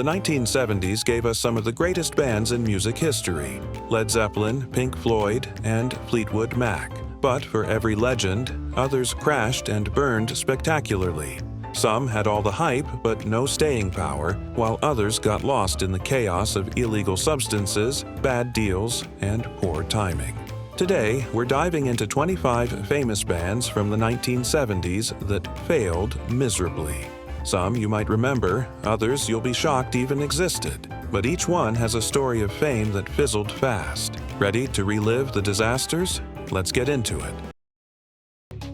The 1970s gave us some of the greatest bands in music history: Led Zeppelin, Pink Floyd, and Fleetwood Mac. But for every legend, others crashed and burned spectacularly. Some had all the hype but no staying power, while others got lost in the chaos of illegal substances, bad deals, and poor timing. Today, we're diving into 25 famous bands from the 1970s that failed miserably. Some you might remember, others you'll be shocked even existed. But each one has a story of fame that fizzled fast. Ready to relive the disasters? Let's get into it.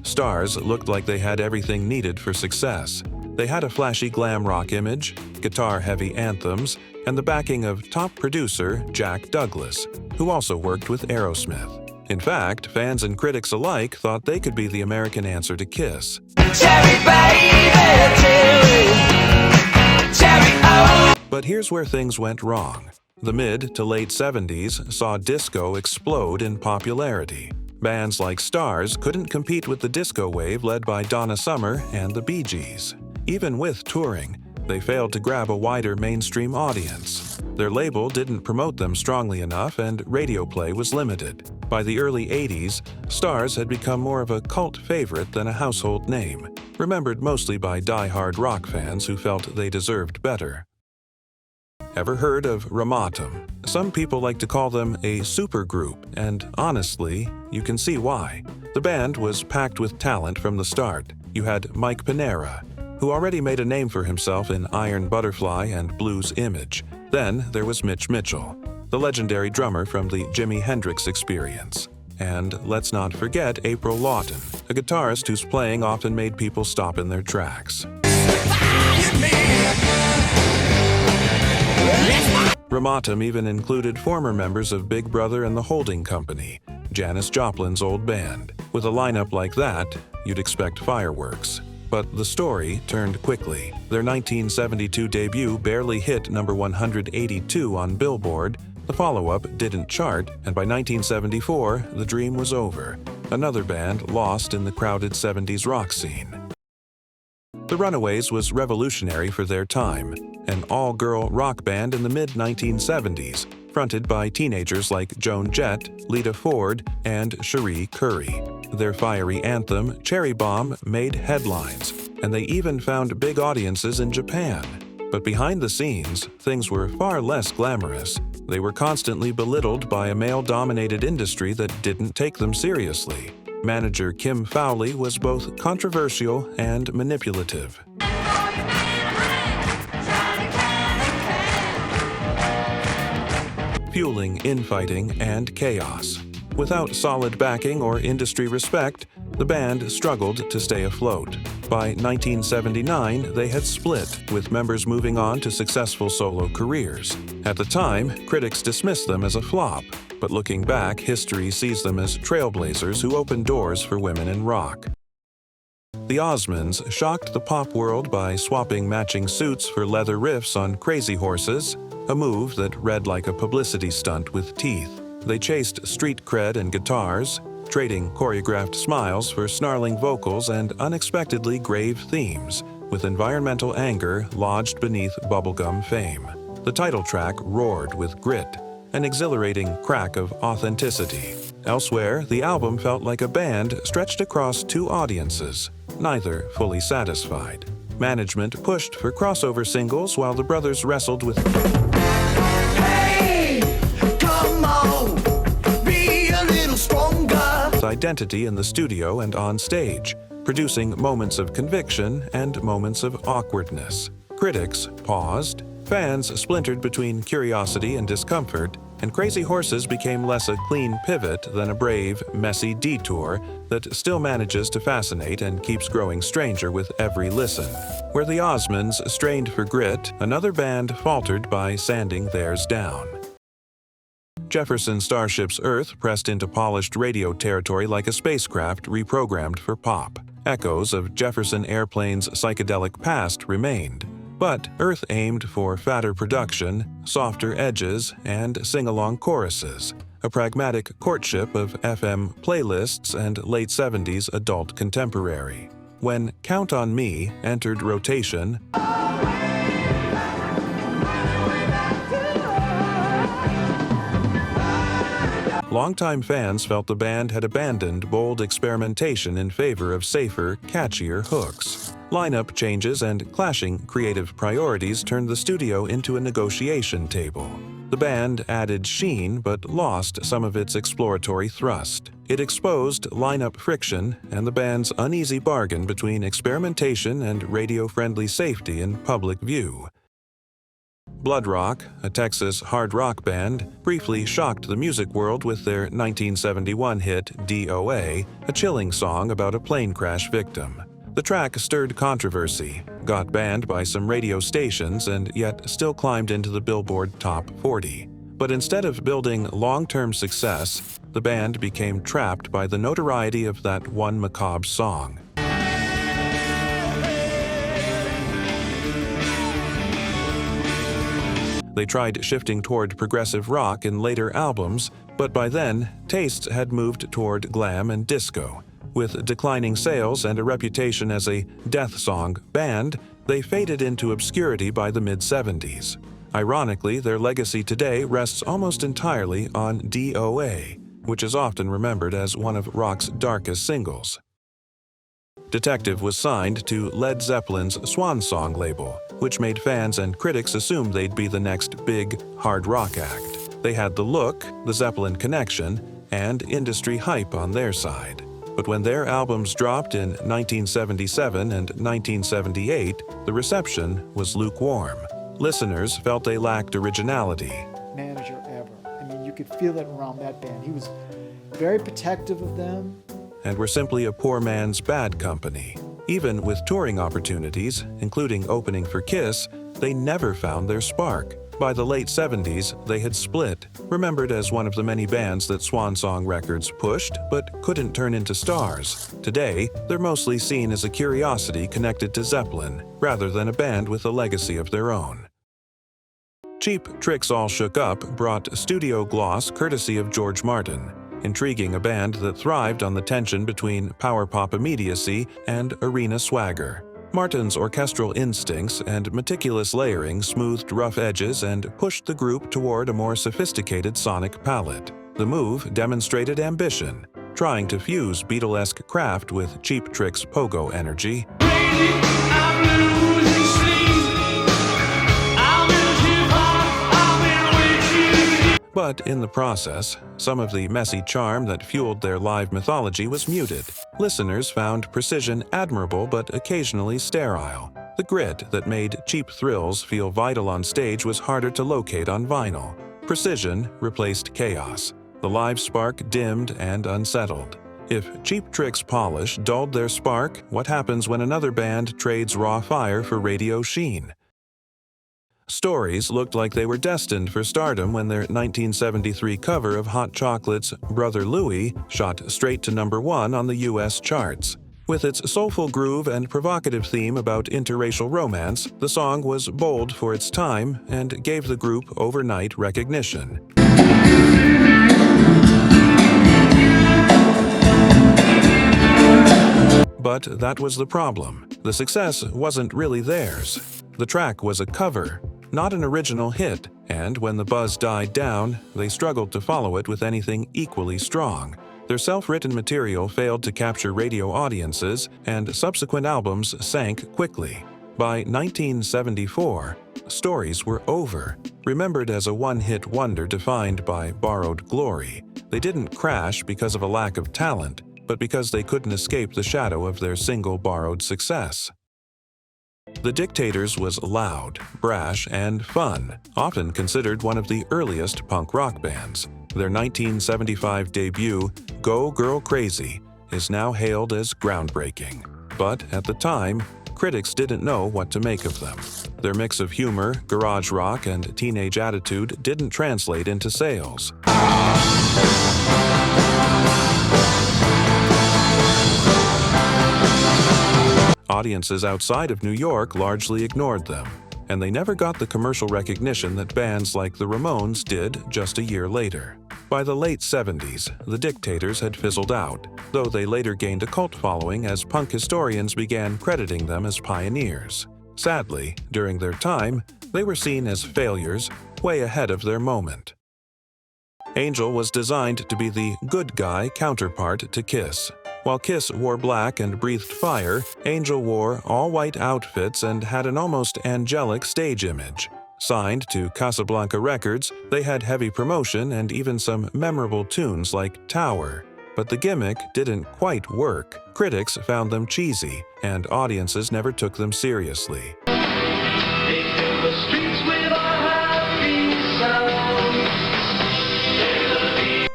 Stars looked like they had everything needed for success. They had a flashy glam rock image, guitar-heavy anthems, and the backing of top producer Jack Douglas, who also worked with Aerosmith. In fact, fans and critics alike thought they could be the American answer to Kiss. Cherry baby, cherry, oh. But here's where things went wrong. The mid to late 70s saw disco explode in popularity. Bands like Stars couldn't compete with the disco wave led by Donna Summer and the Bee Gees. Even with touring, they failed to grab a wider mainstream audience. Their label didn't promote them strongly enough and radio play was limited. By the early 80s, Stars had become more of a cult favorite than a household name, remembered mostly by die-hard rock fans who felt they deserved better. Ever heard of Ramatum? Some people like to call them a supergroup, and honestly, you can see why. The band was packed with talent from the start. You had Mike Pinera, who already made a name for himself in Iron Butterfly and Blues Image. Then there was Mitch Mitchell, the legendary drummer from the Jimi Hendrix Experience. And let's not forget April Lawton, a guitarist whose playing often made people stop in their tracks. Ramatum even included former members of Big Brother and the Holding Company, Janis Joplin's old band. With a lineup like that, you'd expect fireworks. But the story turned quickly. Their 1972 debut barely hit number 182 on Billboard, the follow-up didn't chart, and by 1974, the dream was over. Another band lost in the crowded 70s rock scene. The Runaways was revolutionary for their time, an all-girl rock band in the mid-1970s, fronted by teenagers like Joan Jett, Lita Ford, and Cherie Currie. Their fiery anthem, Cherry Bomb, made headlines, and they even found big audiences in Japan. But behind the scenes, things were far less glamorous. They were constantly belittled by a male-dominated industry that didn't take them seriously. Manager Kim Fowley was both controversial and manipulative. Fueling infighting and chaos. Without solid backing or industry respect, the band struggled to stay afloat. By 1979, they had split, with members moving on to successful solo careers. At the time, critics dismissed them as a flop, but looking back, history sees them as trailblazers who opened doors for women in rock. The Osmonds shocked the pop world by swapping matching suits for leather riffs on Crazy Horses, a move that read like a publicity stunt with teeth. They chased street cred and guitars, trading choreographed smiles for snarling vocals and unexpectedly grave themes, with environmental anger lodged beneath bubblegum fame. The title track roared with grit, an exhilarating crack of authenticity. Elsewhere, the album felt like a band stretched across two audiences, neither fully satisfied. Management pushed for crossover singles while the brothers wrestled with identity in the studio and on stage, producing moments of conviction and moments of awkwardness. Critics paused, fans splintered between curiosity and discomfort, and Crazy Horses became less a clean pivot than a brave, messy detour that still manages to fascinate and keeps growing stranger with every listen. Where the Osmonds strained for grit, another band faltered by sanding theirs down. Jefferson Starship's Earth pressed into polished radio territory like a spacecraft reprogrammed for pop. Echoes of Jefferson Airplane's psychedelic past remained, but Earth aimed for fatter production, softer edges, and sing-along choruses, a pragmatic courtship of FM playlists and late 70s adult contemporary. When Count on Me entered rotation, longtime fans felt the band had abandoned bold experimentation in favor of safer, catchier hooks. Lineup changes and clashing creative priorities turned the studio into a negotiation table. The band added sheen but lost some of its exploratory thrust. It exposed lineup friction and the band's uneasy bargain between experimentation and radio-friendly safety in public view. Blood Rock, a Texas hard rock band, briefly shocked the music world with their 1971 hit DOA, a chilling song about a plane crash victim. The track stirred controversy, got banned by some radio stations, and yet still climbed into the Billboard Top 40. But instead of building long-term success, the band became trapped by the notoriety of that one macabre song. They tried shifting toward progressive rock in later albums, but by then, tastes had moved toward glam and disco. With declining sales and a reputation as a death song band, they faded into obscurity by the mid-70s. Ironically, their legacy today rests almost entirely on DOA, which is often remembered as one of rock's darkest singles. Detective was signed to Led Zeppelin's Swan Song label, which made fans and critics assume they'd be the next big, hard rock act. They had the look, the Zeppelin connection, and industry hype on their side. But when their albums dropped in 1977 and 1978, the reception was lukewarm. Listeners felt they lacked originality. Manager ever. I mean, you could feel it around that band. He was very protective of them. And were simply a poor man's bad company. Even with touring opportunities, including opening for Kiss, they never found their spark. By the late 70s, they had split, remembered as one of the many bands that Swan Song Records pushed but couldn't turn into stars. Today, they're mostly seen as a curiosity connected to Zeppelin, rather than a band with a legacy of their own. Cheap Trick's All Shook Up brought studio gloss courtesy of George Martin, intriguing a band that thrived on the tension between power pop immediacy and arena swagger. Martin's orchestral instincts and meticulous layering smoothed rough edges and pushed the group toward a more sophisticated sonic palette. The move demonstrated ambition, trying to fuse Beatlesque craft with Cheap Trick's pogo energy. But in the process, some of the messy charm that fueled their live mythology was muted. Listeners found precision admirable but occasionally sterile. The grit that made Cheap Thrills feel vital on stage was harder to locate on vinyl. Precision replaced chaos. The live spark dimmed and unsettled. If Cheap Trick's polish dulled their spark, what happens when another band trades raw fire for radio sheen? Stories looked like they were destined for stardom when their 1973 cover of Hot Chocolate's Brother Louie shot straight to #1 on the U.S. charts. With its soulful groove and provocative theme about interracial romance, the song was bold for its time and gave the group overnight recognition. But that was the problem. The success wasn't really theirs. The track was a cover, not an original hit, and when the buzz died down, they struggled to follow it with anything equally strong. Their self-written material failed to capture radio audiences, and subsequent albums sank quickly. By 1974, stories were over. Remembered as a one-hit wonder defined by borrowed glory, they didn't crash because of a lack of talent, but because they couldn't escape the shadow of their single borrowed success. The Dictators was loud, brash, and fun, often considered one of the earliest punk rock bands. Their 1975 debut, Go Girl Crazy, is now hailed as groundbreaking. But at the time, critics didn't know what to make of them. Their mix of humor, garage rock, and teenage attitude didn't translate into sales. Audiences outside of New York largely ignored them, and they never got the commercial recognition that bands like the Ramones did just a year later. By the late 70s, the Dictators had fizzled out, though they later gained a cult following as punk historians began crediting them as pioneers. Sadly, during their time, they were seen as failures, way ahead of their moment. Angel was designed to be the good guy counterpart to Kiss. While Kiss wore black and breathed fire, Angel wore all-white outfits and had an almost angelic stage image. Signed to Casablanca Records, they had heavy promotion and even some memorable tunes like Tower. But the gimmick didn't quite work. Critics found them cheesy, and audiences never took them seriously.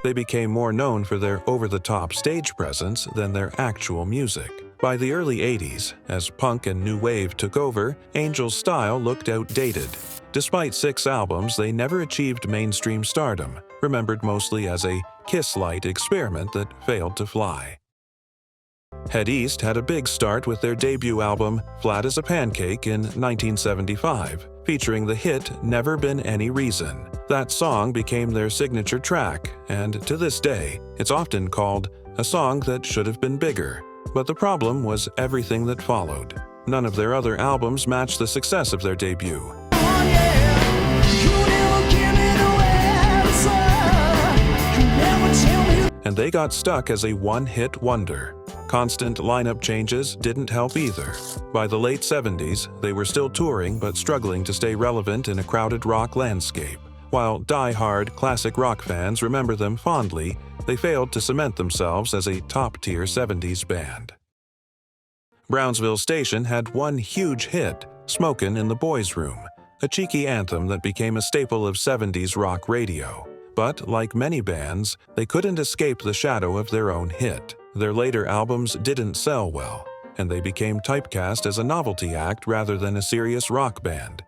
They became more known for their over-the-top stage presence than their actual music. By the early 80s, as punk and new wave took over, Angel's style looked outdated. Despite 6 albums, they never achieved mainstream stardom, remembered mostly as a Kiss-light experiment that failed to fly. Head East had a big start with their debut album, Flat as a Pancake, in 1975, featuring the hit Never Been Any Reason. That song became their signature track, and to this day, it's often called a song that should have been bigger. But the problem was everything that followed. None of their other albums matched the success of their debut. And they got stuck as a one-hit wonder. Constant lineup changes didn't help either. By the late 70s, they were still touring but struggling to stay relevant in a crowded rock landscape. While die-hard classic rock fans remember them fondly, they failed to cement themselves as a top-tier 70s band. Brownsville Station had one huge hit, Smokin' in the Boys' Room, a cheeky anthem that became a staple of 70s rock radio. But, like many bands, they couldn't escape the shadow of their own hit. Their later albums didn't sell well, and they became typecast as a novelty act rather than a serious rock band.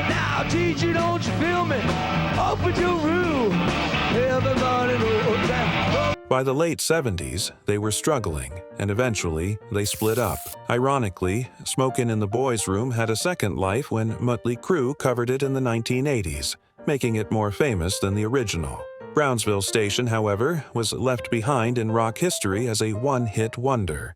Now, teacher, don't you feel me? Open your room. Everybody knows that. By the late 70s, they were struggling, and eventually they split up. Ironically, Smokin' in the Boys' Room had a second life when Mötley Crüe covered it in the 1980s, making it more famous than the original. Brownsville Station, however, was left behind in rock history as a one-hit wonder.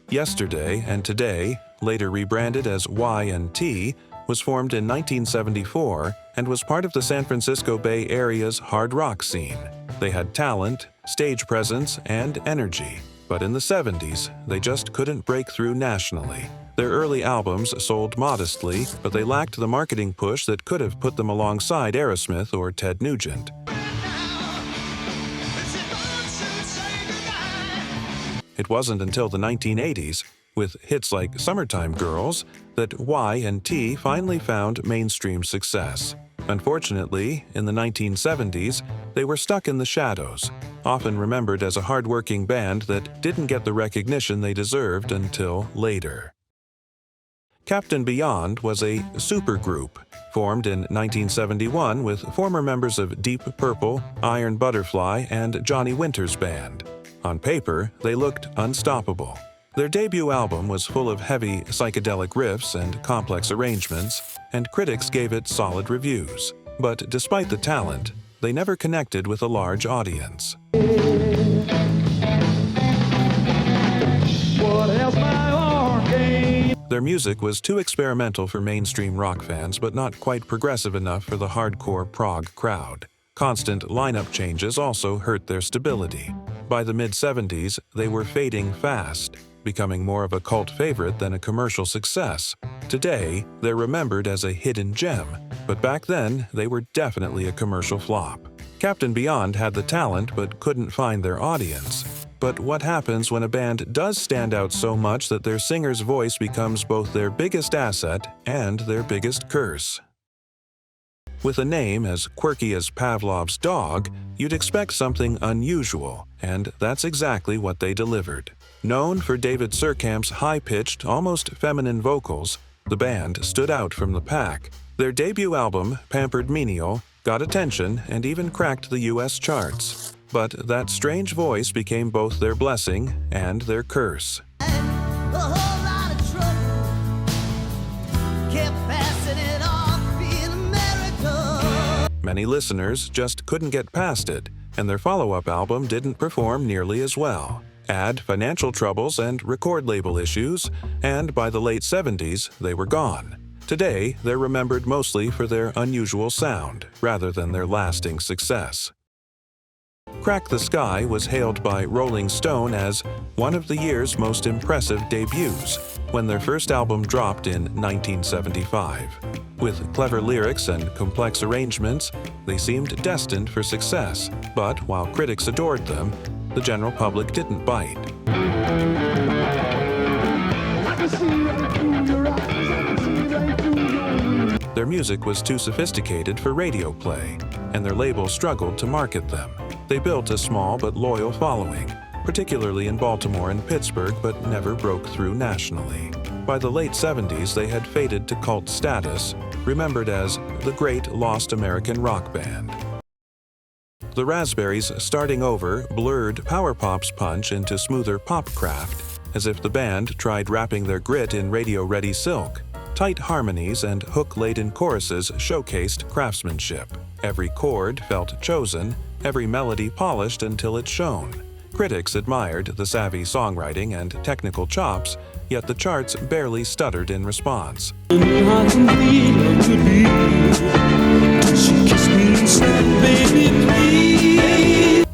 Yesterday and Today, later rebranded as Y&T, was formed in 1974 and was part of the San Francisco Bay Area's hard rock scene. They had talent, stage presence, and energy. But in the 70s, they just couldn't break through nationally. Their early albums sold modestly, but they lacked the marketing push that could have put them alongside Aerosmith or Ted Nugent. It wasn't until the 1980s, with hits like Summertime Girls, that Y&T finally found mainstream success. Unfortunately, in the 1970s, they were stuck in the shadows, often remembered as a hard-working band that didn't get the recognition they deserved until later. Captain Beyond was a supergroup, formed in 1971 with former members of Deep Purple, Iron Butterfly, and Johnny Winter's band. On paper, they looked unstoppable. Their debut album was full of heavy psychedelic riffs and complex arrangements, and critics gave it solid reviews. But despite the talent, they never connected with a large audience. Their music was too experimental for mainstream rock fans, but not quite progressive enough for the hardcore prog crowd. Constant lineup changes also hurt their stability. By the mid-70s, they were fading fast, becoming more of a cult favorite than a commercial success. Today, they're remembered as a hidden gem, but back then, they were definitely a commercial flop. Captain Beyond had the talent but couldn't find their audience. But what happens when a band does stand out so much that their singer's voice becomes both their biggest asset and their biggest curse? With a name as quirky as Pavlov's dog, you'd expect something unusual, and that's exactly what they delivered. Known for David Surkamp's high-pitched, almost feminine vocals, the band stood out from the pack. Their debut album, Pampered Menial, got attention and even cracked the US charts. But that strange voice became both their blessing and their curse. Many listeners just couldn't get past it, and their follow-up album didn't perform nearly as well. Add financial troubles and record label issues, and by the late 70s, they were gone. Today, they're remembered mostly for their unusual sound, rather than their lasting success. Crack the Sky was hailed by Rolling Stone as one of the year's most impressive debuts when their first album dropped in 1975. With clever lyrics and complex arrangements, they seemed destined for success, but while critics adored them, the general public didn't bite. Their music was too sophisticated for radio play, and their label struggled to market them. They built a small but loyal following, particularly in Baltimore and Pittsburgh, but never broke through nationally. By the late 70s, they had faded to cult status, remembered as the Great Lost American Rock Band. The Raspberries' Starting Over blurred power pop's punch into smoother popcraft, as if the band tried wrapping their grit in radio-ready silk. Tight harmonies and hook-laden choruses showcased craftsmanship. Every chord felt chosen, every melody polished until it shone. Critics admired the savvy songwriting and technical chops, yet the charts barely stuttered in response.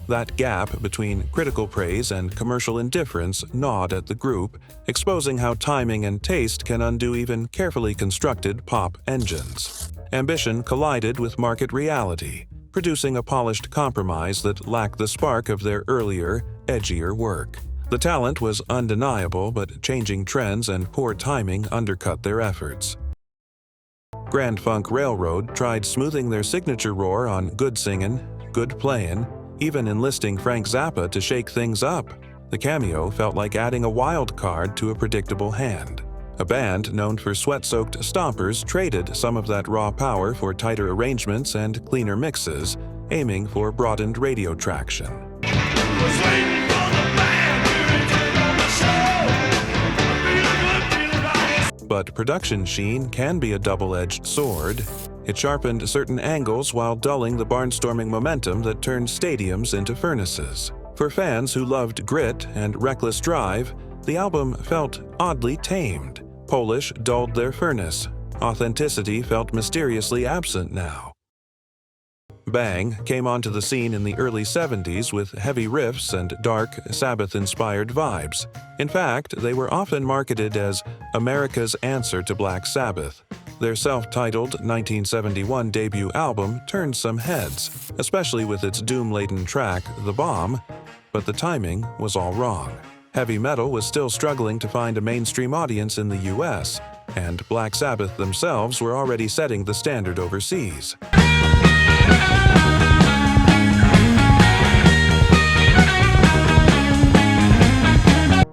That gap between critical praise and commercial indifference gnawed at the group, exposing how timing and taste can undo even carefully constructed pop engines. Ambition collided with market reality, producing a polished compromise that lacked the spark of their earlier, edgier work. The talent was undeniable, but changing trends and poor timing undercut their efforts. Grand Funk Railroad tried smoothing their signature roar on Good Singin', Good Playin', even enlisting Frank Zappa to shake things up. The cameo felt like adding a wild card to a predictable hand. A band known for sweat-soaked stompers traded some of that raw power for tighter arrangements and cleaner mixes, aiming for broadened radio traction. But production sheen can be a double-edged sword. It sharpened certain angles while dulling the barnstorming momentum that turned stadiums into furnaces. For fans who loved grit and reckless drive, the album felt oddly tamed. Polish dulled their furnace. Authenticity felt mysteriously absent now. Bang came onto the scene in the early 70s with heavy riffs and dark, Sabbath-inspired vibes. In fact, they were often marketed as America's answer to Black Sabbath. Their self-titled 1971 debut album turned some heads, especially with its doom-laden track, The Bomb, but the timing was all wrong. Heavy metal was still struggling to find a mainstream audience in the US, and Black Sabbath themselves were already setting the standard overseas.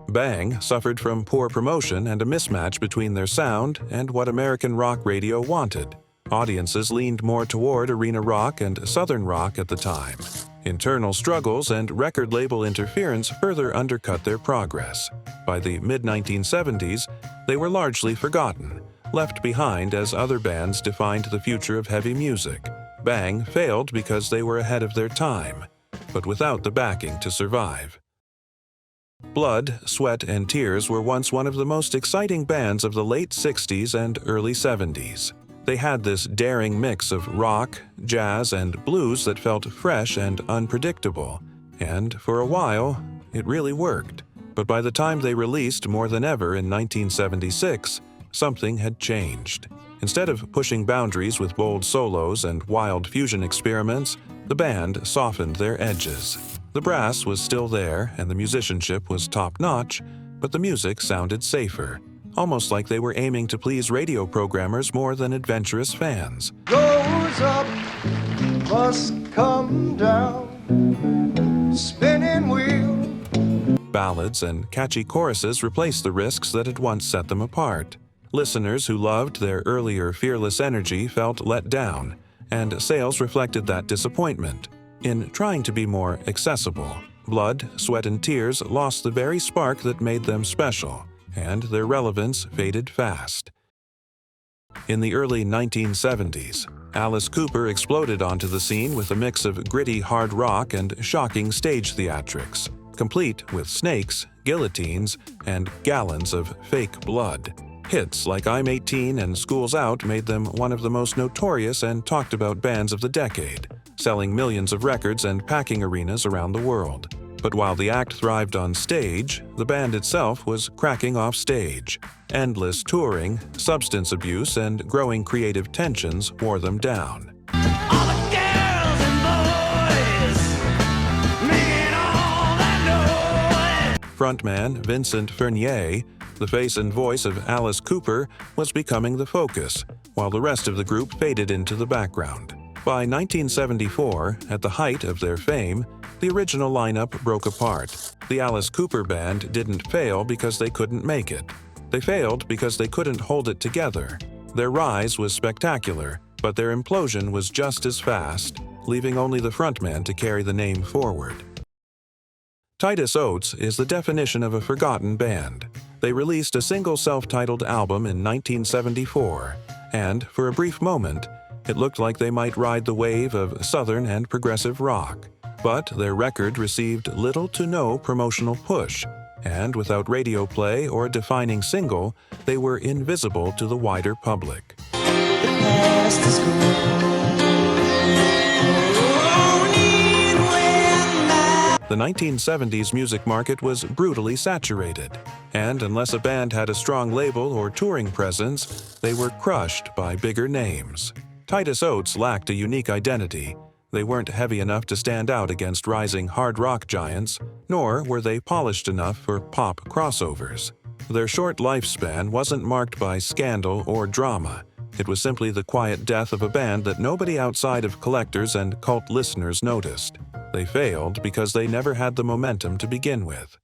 Bang suffered from poor promotion and a mismatch between their sound and what American rock radio wanted. Audiences leaned more toward arena rock and southern rock at the time. Internal struggles and record label interference further undercut their progress. By the mid-1970s, they were largely forgotten, left behind as other bands defined the future of heavy music. Bang failed because they were ahead of their time, but without the backing to survive. Blood, Sweat, and Tears were once one of the most exciting bands of the late 60s and early 70s. They had this daring mix of rock, jazz, and blues that felt fresh and unpredictable, and for a while, it really worked. But by the time they released More Than Ever in 1976, something had changed. Instead of pushing boundaries with bold solos and wild fusion experiments, the band softened their edges. The brass was still there and the musicianship was top-notch, but the music sounded safer, almost like they were aiming to please radio programmers more than adventurous fans. Goes up, must come down, spinning wheel. Ballads and catchy choruses replaced the risks that had once set them apart. Listeners who loved their earlier fearless energy felt let down, and sales reflected that disappointment. In trying to be more accessible, Blood, Sweat, and Tears lost the very spark that made them special, and their relevance faded fast. In the early 1970s, Alice Cooper exploded onto the scene with a mix of gritty hard rock and shocking stage theatrics, complete with snakes, guillotines, and gallons of fake blood. Hits like I'm 18 and School's Out made them one of the most notorious and talked about bands of the decade, selling millions of records and packing arenas around the world. But while the act thrived on stage, the band itself was cracking off stage. Endless touring, substance abuse, and growing creative tensions wore them down. All the girls and boys making all that noise. Frontman Vincent Fernier, the face and voice of Alice Cooper, was becoming the focus, while the rest of the group faded into the background. By 1974, at the height of their fame, the original lineup broke apart. The Alice Cooper Band didn't fail because they couldn't make it. They failed because they couldn't hold it together. Their rise was spectacular, but their implosion was just as fast, leaving only the frontman to carry the name forward. Titus Oates is the definition of a forgotten band. They released a single self-titled album in 1974, and, for a brief moment, it looked like they might ride the wave of Southern and progressive rock. But their record received little to no promotional push, and without radio play or a defining single, they were invisible to the wider public. The 1970s music market was brutally saturated, and unless a band had a strong label or touring presence, they were crushed by bigger names. Titus Oates lacked a unique identity. They weren't heavy enough to stand out against rising hard rock giants, nor were they polished enough for pop crossovers. Their short lifespan wasn't marked by scandal or drama. It was simply the quiet death of a band that nobody outside of collectors and cult listeners noticed. They failed because they never had the momentum to begin with.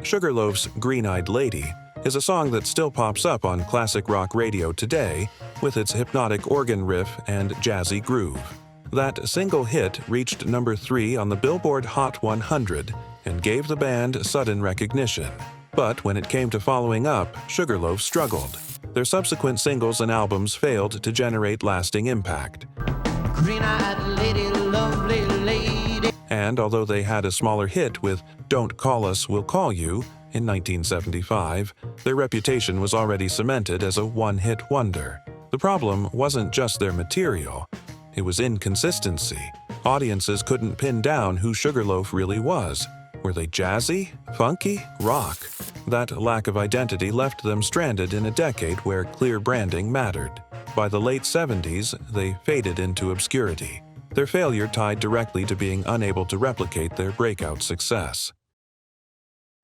Sugarloaf's Green-Eyed Lady is a song that still pops up on classic rock radio today with its hypnotic organ riff and jazzy groove. That single hit reached number 3 on the Billboard Hot 100 and gave the band sudden recognition. But when it came to following up, Sugarloaf struggled. Their subsequent singles and albums failed to generate lasting impact. Green-eyed lady, lovely lady. And although they had a smaller hit with Don't Call Us, We'll Call You in 1975, their reputation was already cemented as a one-hit wonder. The problem wasn't just their material. It was inconsistency. Audiences couldn't pin down who Sugarloaf really was. Were they jazzy, funky, rock? That lack of identity left them stranded in a decade where clear branding mattered. By the late 70s, they faded into obscurity. Their failure tied directly to being unable to replicate their breakout success.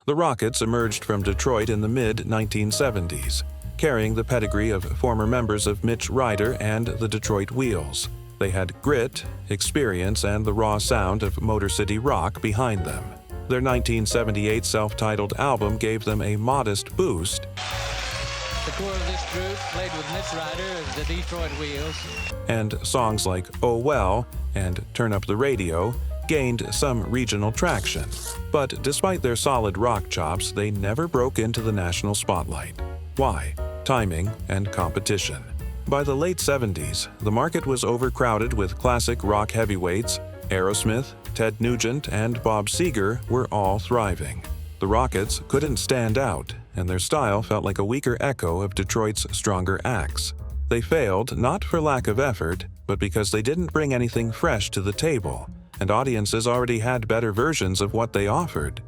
The Rockets emerged from Detroit in the mid-1970s, carrying the pedigree of former members of Mitch Ryder and the Detroit Wheels. They had grit, experience, and the raw sound of Motor City rock behind them. Their 1978 self-titled album gave them a modest boost. The core of this group played with Mitch Ryder of the Detroit Wheels. And songs like Oh Well and Turn Up the Radio gained some regional traction. But despite their solid rock chops, they never broke into the national spotlight. Why? Timing and competition. By the late 70s, the market was overcrowded with classic rock heavyweights. Aerosmith, Ted Nugent, and Bob Seger were all thriving. The Rockets couldn't stand out, and their style felt like a weaker echo of Detroit's stronger acts. They failed not for lack of effort, but because they didn't bring anything fresh to the table, and audiences already had better versions of what they offered.